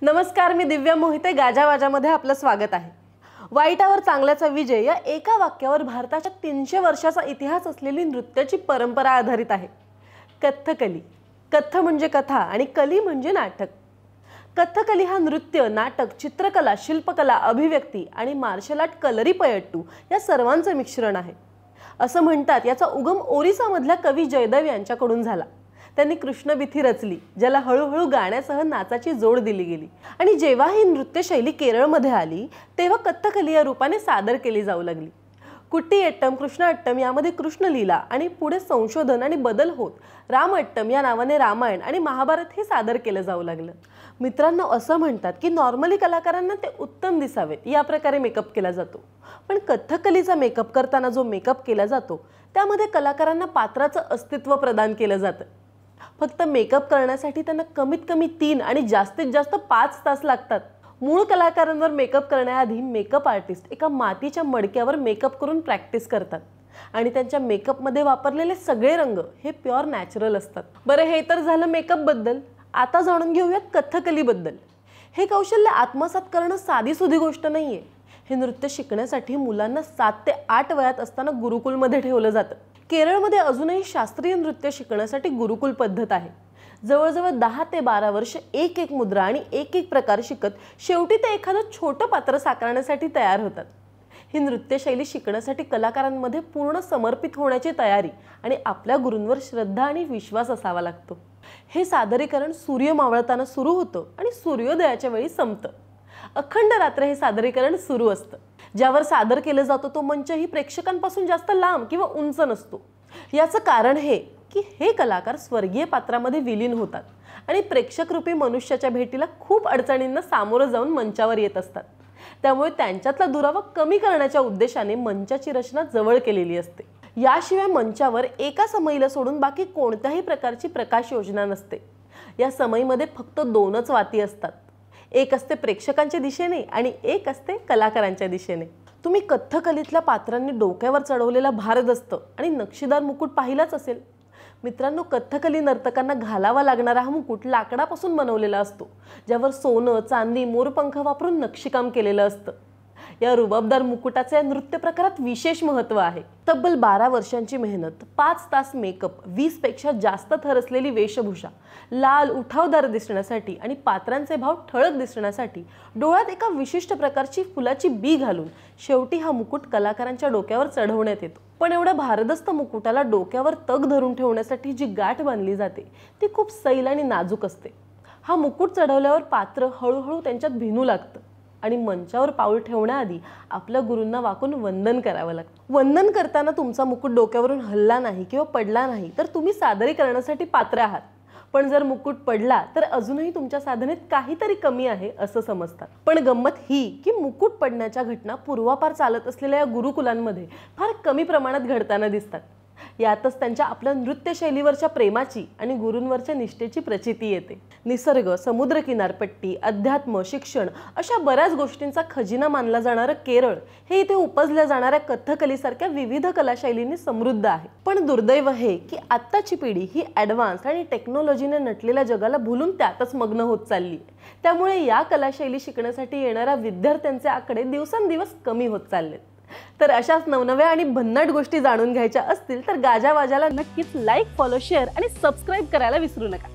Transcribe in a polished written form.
नमस्कार, मी दिव्या मोहिते. गाजावाजामध्ये आपलं स्वागत आहे. वाईटावर चांगल्याचा विजय या एका वाक्यावर भारताच्या 300 वर्षाचा इतिहास असलेली नृत्याची परंपरा आधारित आहे. कथ्थकली. कथ म्हणजे कथा आणि कली म्हणजे नाटक. कथ्थकली हा नृत्य, नाटक, चित्रकला, शिल्पकला, अभिव्यक्ती आणि मार्शल आर्ट कलरीपयट्टू या सर्वांचे मिश्रण आहे. असं म्हणतात याचा उगम ओरिसामधल्या कवी जयदेव यांच्याकडून झाला. त्यांनी कृष्णबिथी रचली, ज्याला हळूहळू गाण्यासह नाचाची जोड दिली गेली. आणि जेव्हा ही नृत्यशैली केरळमध्ये आली तेव्हा कथ्थकली या रूपाने सादर केली जाऊ लागली. कुट्टीयट्टम, कृष्णाट्टम यामध्ये कृष्णलीला आणि पुढे संशोधन आणि बदल होत रामअट्टम या नावाने रामायण आणि महाभारत हे सादर केलं जाऊ लागलं. मित्रांनो, असं म्हणतात की नॉर्मली कलाकारांना ते उत्तम दिसावेत या प्रकारे मेकअप केला जातो, पण कथ्थकलीचा मेकअप करताना जो मेकअप केला जातो त्यामध्ये कलाकारांना पात्राचं अस्तित्व प्रदान केलं जातं. फक्त मेकअप करण्यासाठी त्यांना कमीत कमी 3 आणि जास्तीत जास्त 5 तास लागतात. मूळ कलाकारांवर मेकअप करण्याआधी मेकअप आर्टिस्ट एका मातीच्या मडक्यावर मेकअप करून प्रॅक्टिस करतात आणि त्यांच्या मेकअपमध्ये वापरलेले सगळे रंग हे प्युअर नॅचरल असतात. बरं, हे तर झालं मेकअप बद्दल. आता जाणून घेऊयात कथ्थकली बद्दल. हे कौशल्य आत्मसात करणं साधीसुधी गोष्ट नाहीये. हे नृत्य शिकण्यासाठी मुलांना 7 ते 8 वयात असताना गुरुकुलमध्ये ठेवलं जातं. केरळमध्ये अजूनही शास्त्रीय नृत्य शिकण्यासाठी गुरुकुल पद्धत आहे. जवळजवळ 10 ते 12 वर्ष एक एक मुद्रा आणि एक एक प्रकार शिकत शेवटी ते एखादं छोटं पात्र साकारण्यासाठी तयार होतात. ही नृत्यशैली शिकण्यासाठी कलाकारांमध्ये पूर्ण समर्पित होण्याची तयारी आणि आपल्या गुरूंवर श्रद्धा आणि विश्वास असावा लागतो. हे सादरीकरण सूर्य मावळताना सुरू होतं आणि सूर्योदयाच्या वेळी संपतं. अखंड रात्र हे सादरीकरण सुरू असतं. ज्यावर सादर केलं जातं तो मंचही प्रेक्षकांपासून जास्त लांब किंवा उंच नसतो. याचं कारण हे की हे कलाकार स्वर्गीय पात्रामध्ये विलीन होतात आणि प्रेक्षकरूपी मनुष्याच्या भेटीला खूप अडचणींना सामोरं जाऊन मंचावर येत असतात. त्यामुळे त्यांच्यातला दुरावा कमी करण्याच्या उद्देशाने मंचाची रचना जवळ केलेली असते. याशिवाय मंचावर एका समईला सोडून बाकी कोणत्याही प्रकारची प्रकाश योजना नसते. या समईमध्ये फक्त 2च वाती असतात. एक असते प्रेक्षकांच्या दिशेने आणि एक असते कलाकारांच्या दिशेने. तुम्ही कथ्थकलीतल्या पात्रांनी डोक्यावर चढवलेला भारदस्त आणि नक्षीदार मुकुट पाहिलाच असेल. मित्रांनो, कथ्थकली नर्तकांना घालावा लागणारा हा मुकुट लाकडापासून बनवलेला असतो, ज्यावर सोनं, चांदी, मोरपंख वापरून नक्षीकाम केलेलं असतं. या रुबाबदार मुकुटाचे या नृत्य प्रकारात विशेष महत्त्व आहे. तब्बल 12 वर्षांची मेहनत, 5 तास मेकअप, 20 पेक्षा जास्त थर असलेली वेशभूषा, लाल उठावदार दिसण्यासाठी आणि पात्रांचे भाव ठळक दिसण्यासाठी डोळ्यात एका विशिष्ट प्रकारची फुलाची बी घालून शेवटी हा मुकुट कलाकारांच्या डोक्यावर चढवण्यात येतो. पण एवढ्या भारदस्त मुकुटाला डोक्यावर तग धरून ठेवण्यासाठी जी गाठ बांधली जाते ती खूप सैल आणि नाजूक असते. हा मुकुट चढवल्यावर पात्र हळूहळू त्यांच्यात भिनू लागतं आणि मंचावर पाऊल ठेवण्याआधी आपल्या गुरूंना वाकून वंदन करावं लागतं. वंदन करताना तुमचा मुकुट डोक्यावरून हलला नाही किंवा पडला नाही तर तुम्ही सादरीकरणासाठी पात्र आहात. पण जर मुकुट पडला तर अजूनही तुमच्या साधनेत काहीतरी कमी आहे असं समजतात. पण गंमत ही की मुकुट पडण्याच्या घटना पूर्वापार चालत असलेल्या या गुरुकुलांमध्ये फार कमी प्रमाणात घडताना दिसतात. यातच त्यांच्या आपल्या नृत्यशैलीवरच्या प्रेमाची आणि गुरूंवरच्या निष्ठेची प्रचिती येते. निसर्ग, समुद्र किनारपट्टी, अध्यात्म, शिक्षण अशा बऱ्याच गोष्टींचा खजिना मानला जाणारं केरळ हे इथे उपजल्या जाणाऱ्या कथ्थकलीसारख्या विविध कलाशैलींनी समृद्ध आहे. पण दुर्दैव हे की आत्ताची पिढी ही ॲडव्हान्स आणि टेक्नॉलॉजीने नटलेल्या जगाला भुलून त्यातच मग्न होत चालली. त्यामुळे या कलाशैली शिकण्यासाठी येणाऱ्या विद्यार्थ्यांचे आकडे दिवसेंदिवस कमी होत चाललेत. तर अशाच नवनव्या आणि भन्नाट गोष्टी जाणून घ्यायच्या असतील तर गाजावाजाला नक्कीच लाईक, फॉलो, शेअर आणि सबस्क्राईब करायला विसरू नका.